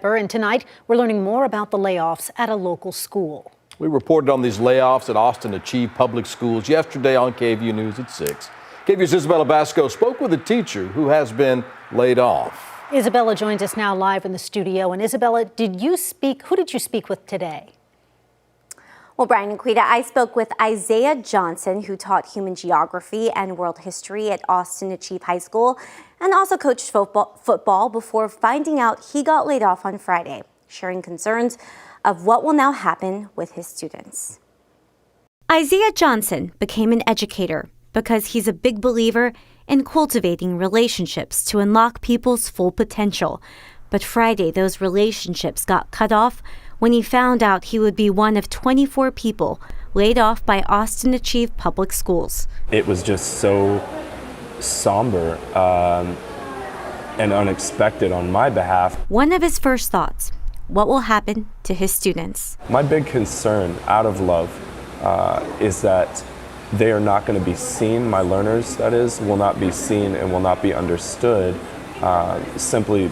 And tonight, we're learning more about the layoffs at a local school. We reported on these layoffs at Austin Achieve Public Schools yesterday on KVUE News at 6. KVUE's Isabella Basco spoke with a teacher who has been laid off. Isabella joins us now live in the studio. And Isabella, who did you speak with today? Well, Brian and Quita, I spoke with Isaiah Johnson, who taught human geography and world history at Austin Achieve High School and also coached football before finding out he got laid off on Friday, sharing concerns of what will now happen with his students. Isaiah Johnson became an educator because he's a big believer in cultivating relationships to unlock people's full potential. But Friday, those relationships got cut off when he found out he would be one of 24 people laid off by Austin Achieve Public Schools. It was just so somber and unexpected on my behalf. One of his first thoughts, what will happen to his students? My big concern, out of love, is that they are not going to be seen, my learners, that is, will not be seen and will not be understood simply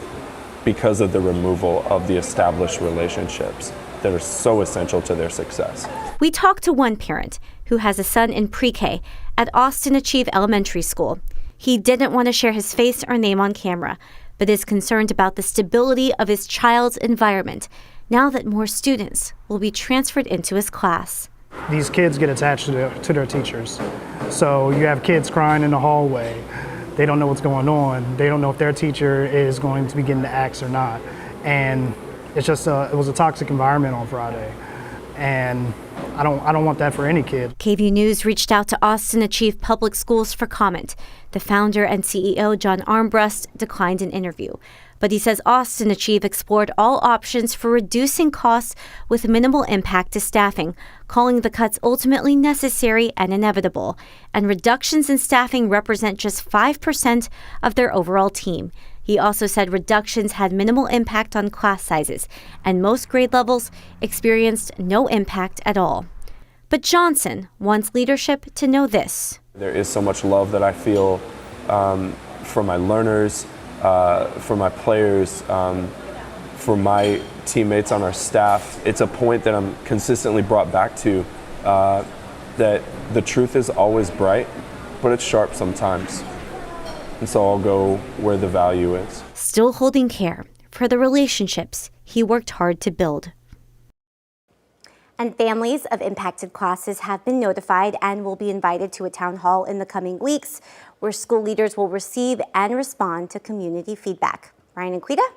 because of the removal of the established relationships that are so essential to their success. We talked to one parent who has a son in pre-K at Austin Achieve Elementary School. He didn't want to share his face or name on camera, but is concerned about the stability of his child's environment now that more students will be transferred into his class. These kids get attached to their teachers. So you have kids crying in the hallway. They don't know what's going on. They don't know if their teacher is going to be getting the axe or not. And it's just it was a toxic environment on Friday. And I don't want that for any kid. KVUE News reached out to Austin Achieve Public Schools for comment. The founder and CEO, John Armbrust, declined an interview. But he says Austin Achieve explored all options for reducing costs with minimal impact to staffing, calling the cuts ultimately necessary and inevitable. And reductions in staffing represent just 5% of their overall team. He also said reductions had minimal impact on class sizes, and most grade levels experienced no impact at all. But Johnson wants leadership to know this. There is so much love that I feel for my learners, for my players, for my teammates on our staff. It's a point that I'm consistently brought back to, that the truth is always bright, but it's sharp sometimes. And so I'll go where the value is. Still holding care for the relationships he worked hard to build. And families of impacted classes have been notified and will be invited to a town hall in the coming weeks where school leaders will receive and respond to community feedback. Ryan and Quita.